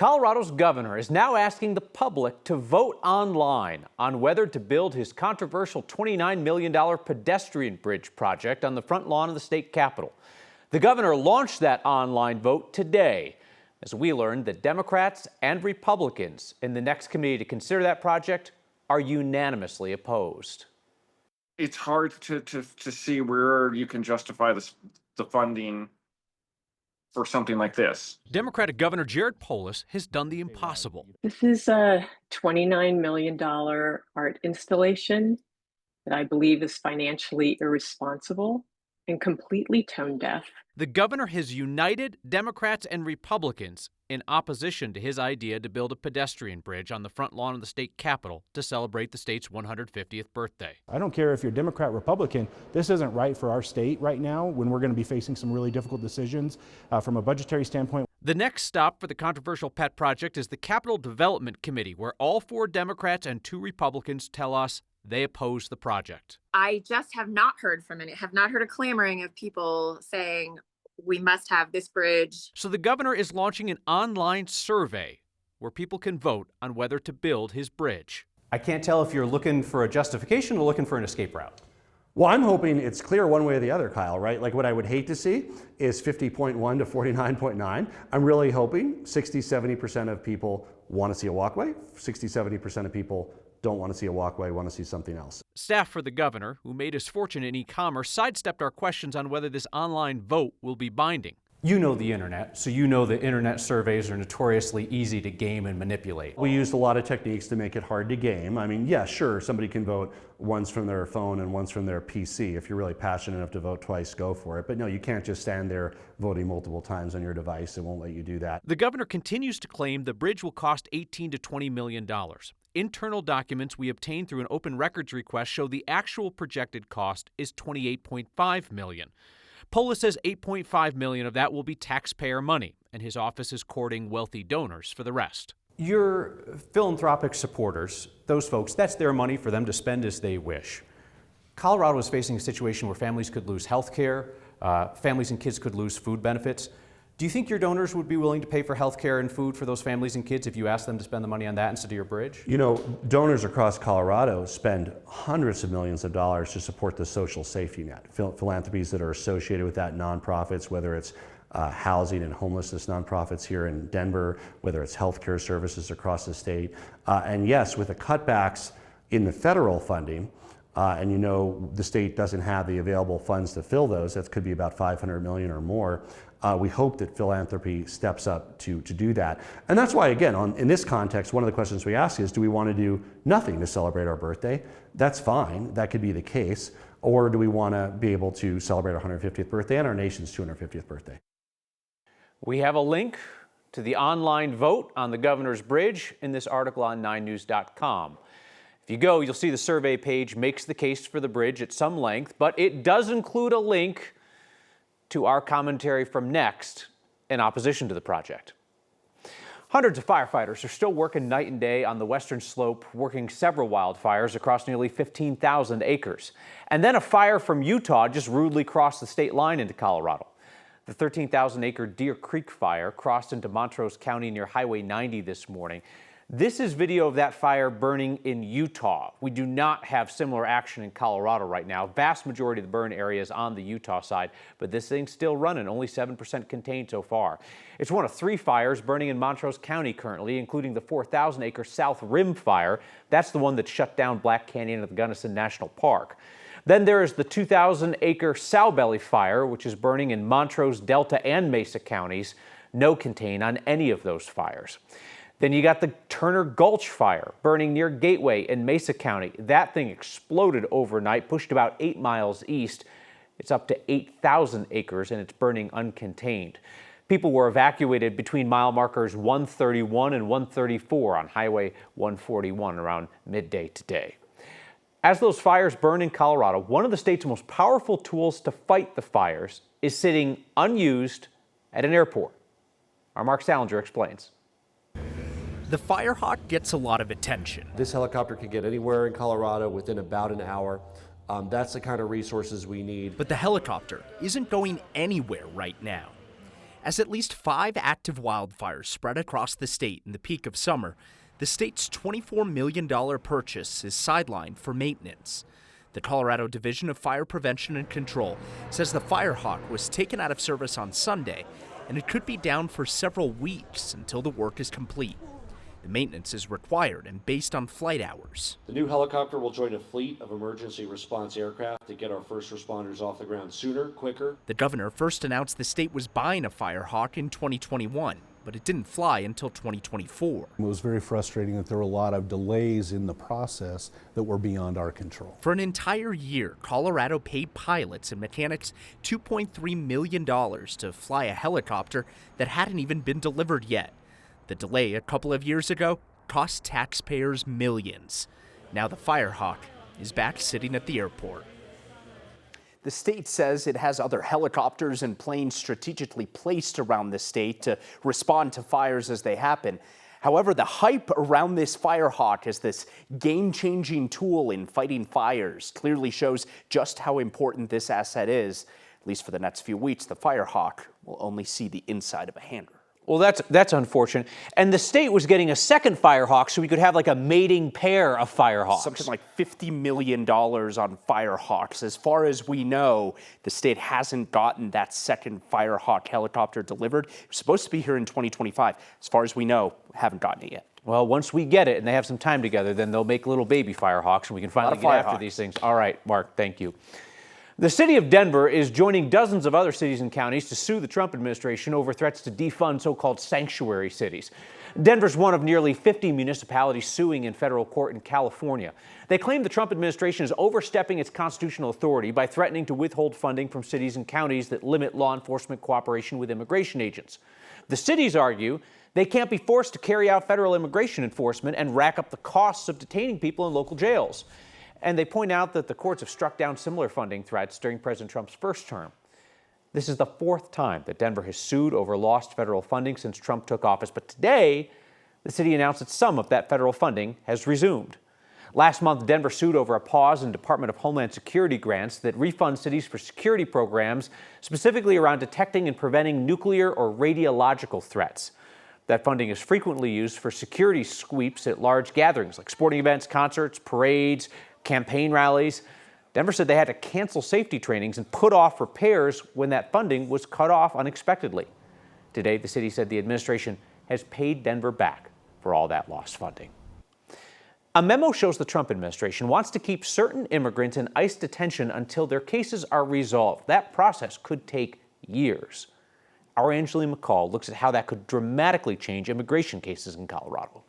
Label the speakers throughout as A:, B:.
A: Colorado's governor is now asking the public to vote online on whether to build his controversial $29 million pedestrian bridge project on the front lawn of the state capitol. The governor launched that online vote today, as we learned that Democrats and Republicans in the next committee to consider that project are unanimously opposed.
B: It's hard to see where you can justify the funding for something like this.
C: Democratic Governor Polis has done the impossible.
D: This is a $29 million art installation that I believe is financially irresponsible and completely tone deaf.
C: The governor has united Democrats and Republicans in opposition to his idea to build a pedestrian bridge on the front lawn of the state capitol to celebrate the state's 150th birthday.
E: I don't care if you're Democrat, Republican, this isn't right for our state right now when we're going to be facing some really difficult decisions from a budgetary standpoint.
C: The next stop for the controversial pet project is the Capitol Development Committee, where all 4 Democrats and 2 Republicans tell us they oppose the project.
F: I just have not heard from it. Have not heard a clamoring of people saying we must have this bridge.
C: So the governor is launching an online survey where people can vote on whether to build his bridge.
A: I can't tell if you're looking for a justification or looking for an escape route.
G: Well, I'm hoping it's clear one way or the other, Kyle, right? Like what I would hate to see is 50.1 to 49.9. I'm really hoping 60-70% of people want to see a walkway, 60-70% of people don't want to see a walkway, want to see something else.
C: Staff for the governor, who made his fortune in e-commerce, sidestepped our questions on whether this online vote will be binding.
A: You know the internet, so you know the internet surveys are notoriously easy to game and manipulate.
G: We used a lot of techniques to make it hard to game. I mean, yeah, sure, somebody can vote once from their phone and once from their PC. If you're really passionate enough to vote twice, go for it. But no, you can't just stand there voting multiple times on your device. It won't let you do that.
C: The governor continues to claim the bridge will cost $18 to $20 million. Internal documents we obtained through an open records request show the actual projected cost is $28.5 million. Polis says $8.5 million of that will be taxpayer money, and his office is courting wealthy donors for the rest.
A: Your philanthropic supporters, those folks, that's their money for them to spend as they wish. Colorado is facing a situation where families could lose health care, families and kids could lose food benefits. Do you think your donors would be willing to pay for health care and food for those families and kids if you asked them to spend the money on that instead of your bridge?
G: You know, donors across Colorado spend hundreds of millions of dollars to support the social safety net. Philanthropies that are associated with that, nonprofits, whether it's housing and homelessness nonprofits here in Denver, whether it's healthcare services across the state. And yes, with the cutbacks in the federal funding, and you know the state doesn't have the available funds to fill those, that could be about $500 million or more. We hope that philanthropy steps up to do that. And that's why, again, in this context, one of the questions we ask is, do we want to do nothing to celebrate our birthday? That's fine, that could be the case. Or do we want to be able to celebrate our 150th birthday and our nation's 250th birthday?
A: We have a link to the online vote on the governor's bridge in this article on 9news.com. If you go, you'll see the survey page makes the case for the bridge at some length, but it does include a link to our commentary from Next in opposition to the project. Hundreds of firefighters are still working night and day on the western slope, working several wildfires across nearly 15,000 acres. And then a fire from Utah just rudely crossed the state line into Colorado. The 13,000-acre Deer Creek fire crossed into Montrose County near Highway 90 this morning. This is video of that fire burning in Utah. We do not have similar action in Colorado right now. Vast majority of the burn area is on the Utah side, but this thing's still running, only 7% contained so far. It's one of 3 fires burning in Montrose County currently, including the 4,000-acre South Rim fire. That's the one that shut down Black Canyon at the Gunnison National Park. Then there is the 2,000-acre Sowbelly fire, which is burning in Montrose, Delta, and Mesa counties. No contain on any of those fires. Then you got the Turner Gulch fire burning near Gateway in Mesa County. That thing exploded overnight, pushed about 8 miles east. It's up to 8,000 acres and it's burning uncontained. People were evacuated between mile markers 131 and 134 on Highway 141 around midday today. As those fires burn in Colorado, one of the state's most powerful tools to fight the fires is sitting unused at an airport. Our Mark Salinger explains.
H: The Firehawk gets a lot of attention.
I: This helicopter can get anywhere in Colorado within about an hour. That's the kind of resources we need.
H: But the helicopter isn't going anywhere right now. As at least 5 active wildfires spread across the state in the peak of summer, the state's $24 million purchase is sidelined for maintenance. The Colorado Division of Fire Prevention and Control says the Firehawk was taken out of service on Sunday, and it could be down for several weeks until the work is complete. The maintenance is required and based on flight hours.
I: The new helicopter will join a fleet of emergency response aircraft to get our first responders off the ground sooner, quicker.
H: The governor first announced the state was buying a Firehawk in 2021, but it didn't fly until 2024.
J: It was very frustrating that there were a lot of delays in the process that were beyond our control.
H: For an entire year, Colorado paid pilots and mechanics $2.3 million to fly a helicopter that hadn't even been delivered yet. The delay a couple of years ago cost taxpayers millions. Now the Firehawk is back sitting at the airport.
C: The state says it has other helicopters and planes strategically placed around the state to respond to fires as they happen. However, the hype around this Firehawk as this game-changing tool in fighting fires clearly shows just how important this asset is. At least for the next few weeks, the Firehawk will only see the inside of a hangar. Well, that's unfortunate. And the state was getting a second Firehawk so we could have like a mating pair of Firehawks. Something like $50 million on Firehawks. As far as we know, the state hasn't gotten that second Firehawk helicopter delivered. It was supposed to be here in 2025. As far as we know, haven't gotten it yet. Well, once we get it and they have some time together, then they'll make little baby Firehawks and we can finally get after these things. All right, Mark, thank you. The city of Denver is joining dozens of other cities and counties to sue the Trump administration over threats to defund so-called sanctuary cities. Denver's one of nearly 50 municipalities suing in federal court in California. They claim the Trump administration is overstepping its constitutional authority by threatening to withhold funding from cities and counties that limit law enforcement cooperation with immigration agents. The cities argue they can't be forced to carry out federal immigration enforcement and rack up the costs of detaining people in local jails. And they point out that the courts have struck down similar funding threats during President Trump's first term. This is the fourth time that Denver has sued over lost federal funding since Trump took office. But today, the city announced that some of that federal funding has resumed. Last month, Denver sued over a pause in Department of Homeland Security grants that refund cities for security programs, specifically around detecting and preventing nuclear or radiological threats. That funding is frequently used for security sweeps at large gatherings like sporting events, concerts, parades, campaign rallies. Denver said they had to cancel safety trainings and put off repairs when that funding was cut off unexpectedly. Today, the city said the administration has paid Denver back for all that lost funding. A memo shows the Trump administration wants to keep certain immigrants in ICE detention until their cases are resolved. That process could take years. Our Angeline McCall looks at how that could dramatically change immigration cases in Colorado.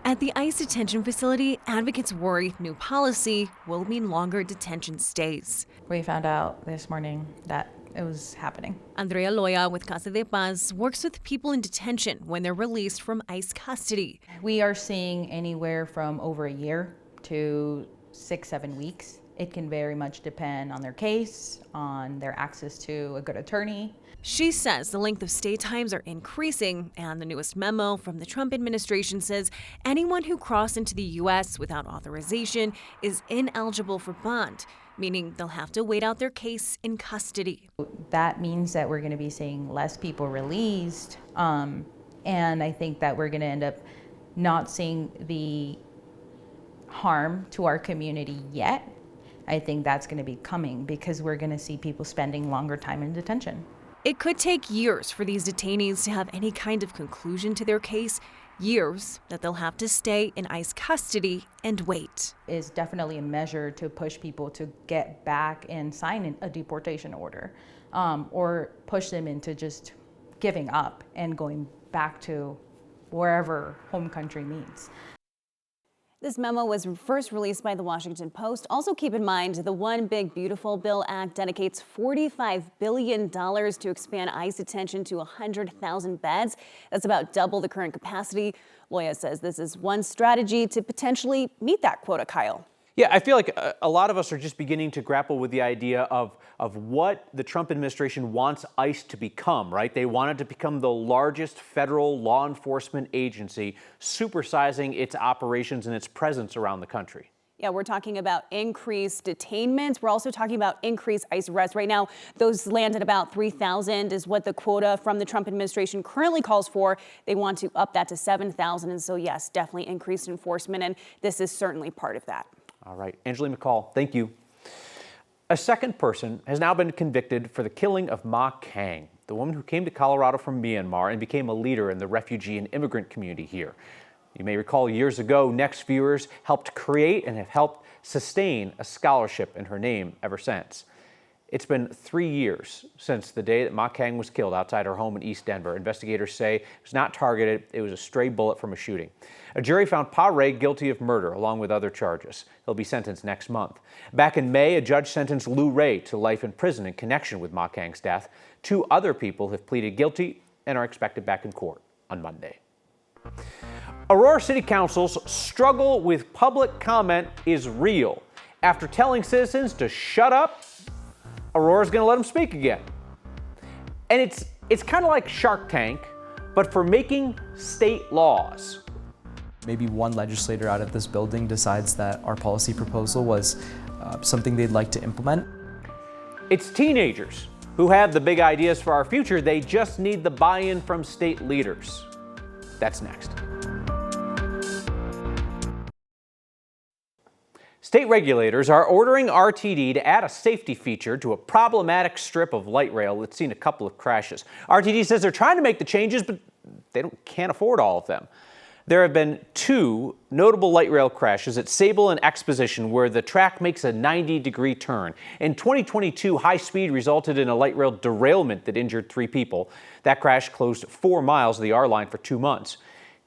K: At the ICE detention facility, advocates worry new policy will mean longer detention stays.
L: We found out this morning that it was happening.
K: Andrea Loya with Casa de Paz works with people in detention when they're released from ICE custody.
L: We are seeing anywhere from over a year to 6-7 weeks. It can very much depend on their case, on their access to a good attorney.
K: She says the length of stay times are increasing, and the newest memo from the Trump administration says anyone who crossed into the U.S. without authorization is ineligible for bond, meaning they'll have to wait out their case in custody.
L: That means that we're going to be seeing less people released, and I think that we're going to end up not seeing the harm to our community yet. I think that's going to be coming because we're going to see people spending longer time in detention.
K: It could take years for these detainees to have any kind of conclusion to their case, years that they'll have to stay in ICE custody and wait.
L: Is definitely a measure to push people to get back and sign a deportation order, or push them into just giving up and going back to wherever home country means.
M: This memo was first released by the Washington Post. Also keep in mind, the One Big Beautiful Bill Act dedicates $45 billion to expand ICE detention to 100,000 beds. That's about double the current capacity. Loya says this is one strategy to potentially meet that quota, Kyle.
A: Yeah, I feel like a lot of us are just beginning to grapple with the idea of what the Trump administration wants ICE to become, right? They want it to become the largest federal law enforcement agency, supersizing its operations and its presence around the country.
M: Yeah, we're talking about increased detainments. We're also talking about increased ICE arrests. Right now, those land at about 3,000 is what the quota from the Trump administration currently calls for. They want to up that to 7,000. And so, yes, definitely increased enforcement. And this is certainly part of that.
A: All right. Angeline McCall, thank you. A second person has now been convicted for the killing of Ma Kang, the woman who came to Colorado from Myanmar and became a leader in the refugee and immigrant community here. You may recall years ago, Next viewers helped create and have helped sustain a scholarship in her name ever since. It's been 3 years since the day that Ma Kang was killed outside her home in East Denver. Investigators say it was not targeted, it was a stray bullet from a shooting. A jury found Pa Ray guilty of murder along with other charges. He'll be sentenced next month. Back in May, a judge sentenced Lou Ray to life in prison in connection with Ma Kang's death. 2 other people have pleaded guilty and are expected back in court on Monday. Aurora City Council's struggle with public comment is real. After telling citizens to shut up, Aurora's going to let them speak again. And it's kind of like Shark Tank, but for making state laws.
N: Maybe one legislator out of this building decides that our policy proposal was something they'd like to implement.
A: It's teenagers who have the big ideas for our future. They just need the buy-in from state leaders. That's next. State regulators are ordering RTD to add a safety feature to a problematic strip of light rail that's seen a couple of crashes. RTD says they're trying to make the changes, but they can't afford all of them. There have been 2 notable light rail crashes at Sable and Exposition where the track makes a 90-degree turn. In 2022, high speed resulted in a light rail derailment that injured 3 people. That crash closed 4 miles of the R line for 2 months.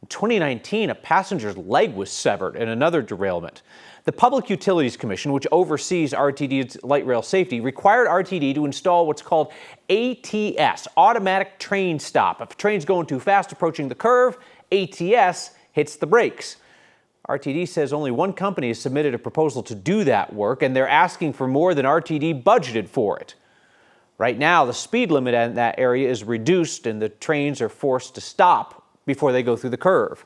A: In 2019, a passenger's leg was severed in another derailment. The Public Utilities Commission, which oversees RTD's light rail safety, required RTD to install what's called ATS, automatic train stop. If a train's going too fast approaching the curve, ATS hits the brakes. RTD says only one company has submitted a proposal to do that work, and they're asking for more than RTD budgeted for it. Right now, the speed limit in that area is reduced, and the trains are forced to stop before they go through the curve.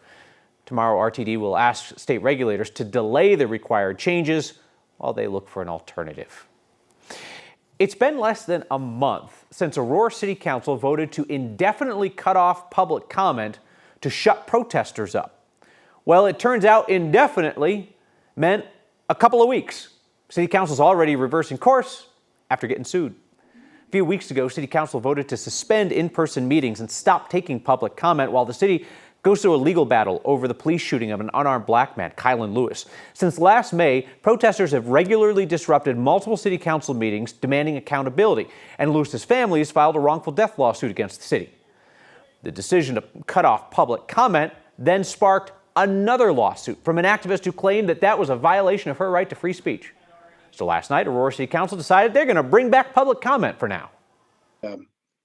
A: Tomorrow, RTD will ask state regulators to delay the required changes while they look for an alternative. It's been less than a month since Aurora City Council voted to indefinitely cut off public comment to shut protesters up. Well, it turns out indefinitely meant a couple of weeks. City Council's already reversing course after getting sued. A few weeks ago, City Council voted to suspend in-person meetings and stop taking public comment while the city goes through a legal battle over the police shooting of an unarmed black man, Kylan Lewis. Since last May, protesters have regularly disrupted multiple city council meetings demanding accountability, and Lewis's family has filed a wrongful death lawsuit against the city. The decision to cut off public comment then sparked another lawsuit from an activist who claimed that that was a violation of her right to free speech. So last night, Aurora City Council decided they're going to bring back public comment for now.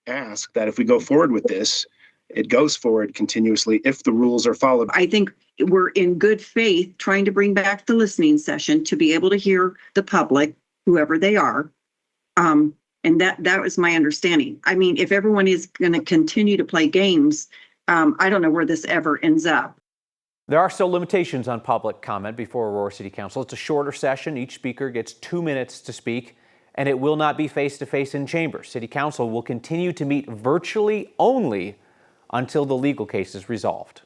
O: Ask that if we go forward with this, it goes forward continuously if the rules are followed.
P: I think we're in good faith trying to bring back the listening session to be able to hear the public, whoever they are. And that was my understanding. I mean, if everyone is going to continue to play games, I don't know where this ever ends up.
A: There are still limitations on public comment before Aurora City Council. It's a shorter session. Each speaker gets 2 minutes to speak, and it will not be face-to-face in chambers. City Council will continue to meet virtually only until the legal case is resolved.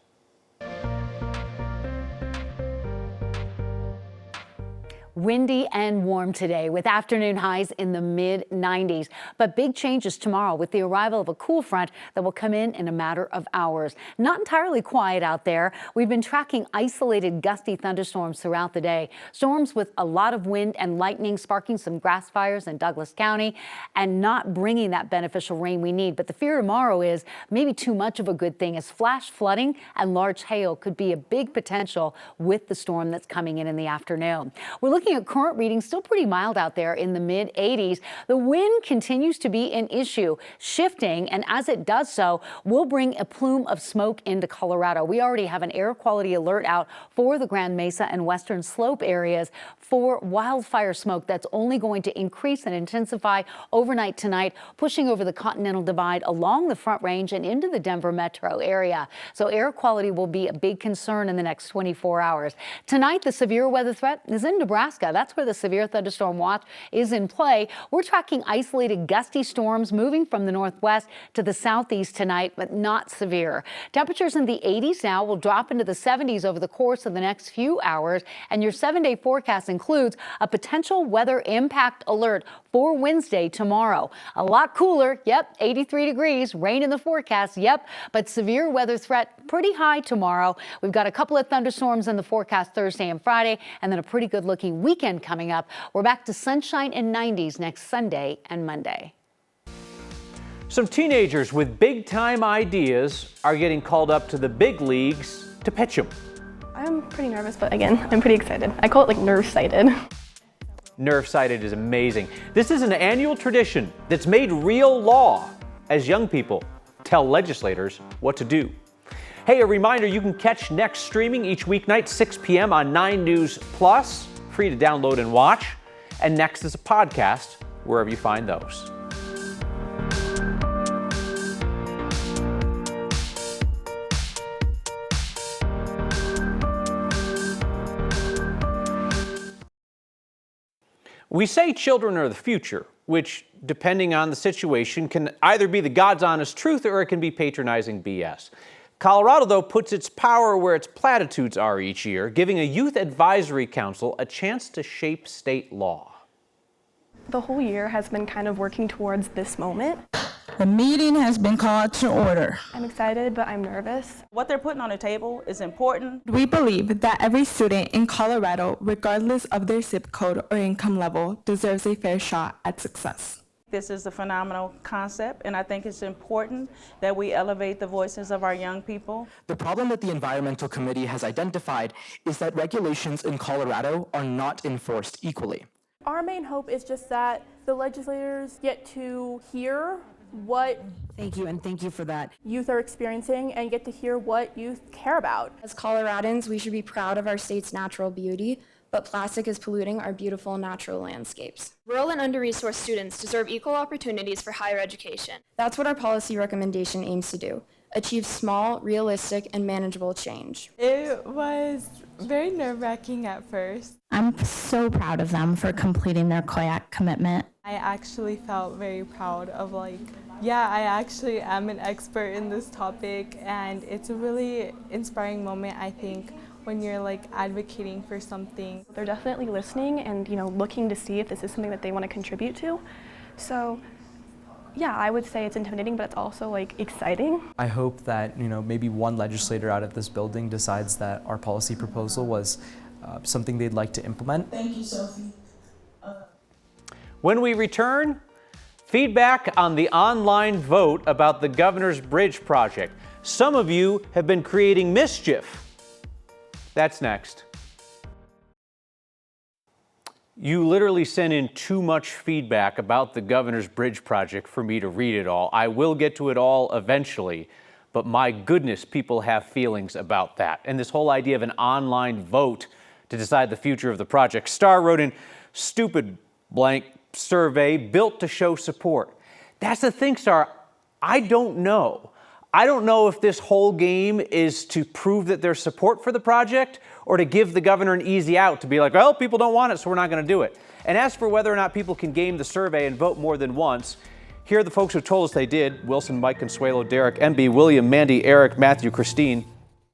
Q: Windy and warm today with afternoon highs in the mid-90s. But big changes tomorrow with the arrival of a cool front that will come in a matter of hours. Not entirely quiet out there. We've been tracking isolated gusty thunderstorms throughout the day. Storms with a lot of wind and lightning sparking some grass fires in Douglas County and not bringing that beneficial rain we need. But the fear tomorrow is maybe too much of a good thing, as flash flooding and large hail could be a big potential with the storm that's coming in the afternoon. We're looking looking at current readings, still pretty mild out there in the mid-80s. The wind continues to be an issue, shifting, and as it does so, will bring a plume of smoke into Colorado. We already have an air quality alert out for the Grand Mesa and Western Slope areas for wildfire smoke that's only going to increase and intensify overnight tonight, pushing over the Continental Divide along the Front Range and into the Denver metro area. So air quality will be a big concern in the next 24 hours. Tonight, the severe weather threat is in Nebraska. That's where the severe thunderstorm watch is in play. We're tracking isolated gusty storms moving from the northwest to the southeast tonight, but not severe. Temperatures in the 80s now will drop into the 70s over the course of the next few hours, and your 7-day forecast includes a potential weather impact alert for Wednesday tomorrow. A lot cooler, yep, 83 degrees, rain in the forecast, yep, but severe weather threat pretty high tomorrow. We've got a couple of thunderstorms in the forecast Thursday and Friday, and then a pretty good looking weekend coming up. We're back to sunshine and 90s next Sunday and Monday.
A: Some teenagers with big time ideas are getting called up to the big leagues to pitch them.
R: I'm pretty nervous, but again, I'm pretty excited. I call it like nerve-sighted.
A: Nerve-sighted is amazing. This is an annual tradition that's made real law as young people tell legislators what to do. Hey, a reminder, you can catch Next streaming each weeknight, 6 p.m. on 9 News Plus, free to download and watch. And Next is a podcast wherever you find those. We say children are the future, which, depending on the situation, can either be the God's honest truth or it can be patronizing BS. Colorado, though, puts its power where its platitudes are each year, giving a youth advisory council a chance to shape state law.
R: The whole year has been kind of working towards this moment.
S: The meeting has been called to order.
R: I'm excited, but I'm nervous.
T: What they're putting on the table is important.
S: We believe that every student in Colorado, regardless of their zip code or income level, deserves a fair shot at success.
T: This is a phenomenal concept, and I think it's important that we elevate the voices of our young people.
U: The problem that the Environmental Committee has identified is that regulations in Colorado are not enforced equally.
R: Our main hope is just that the legislators get to hear what
S: Thank you, and thank you for that.
R: youth are experiencing and get to hear what youth care about.
V: As Coloradans, we should be proud of our state's natural beauty, but plastic is polluting our beautiful natural landscapes.
W: Rural and under-resourced students deserve equal opportunities for higher education.
V: That's what our policy recommendation aims to do: achieve small, realistic, and manageable change.
X: It was very nerve-wracking at first.
S: I'm so proud of them for completing their COIAC commitment.
X: I actually felt very proud of I actually am an expert in this topic, and it's a really inspiring moment, I think, when you're advocating for something.
R: They're definitely listening and looking to see if this is something that they want to contribute to. So yeah, I would say it's intimidating, but it's also exciting.
N: I hope that maybe one legislator out of this building decides that our policy proposal was something they'd like to implement.
S: Thank you, Sophie.
A: When we return, feedback on the online vote about the Governor's Bridge project. Some of you have been creating mischief. That's next. You literally sent in too much feedback about the Governor's Bridge project for me to read it all. I will get to it all eventually, but my goodness, people have feelings about that. And this whole idea of an online vote to decide the future of the project. Star wrote in, stupid blank survey built to show support. That's the thing, Star. I don't know. I don't know if this whole game is to prove that there's support for the project or to give the governor an easy out to be like, well, people don't want it, so we're not going to do it. And as for whether or not people can game the survey and vote more than once, here are the folks who told us they did: Wilson, Mike, Consuelo, Derek, MB, William, Mandy, Eric, Matthew, Christine.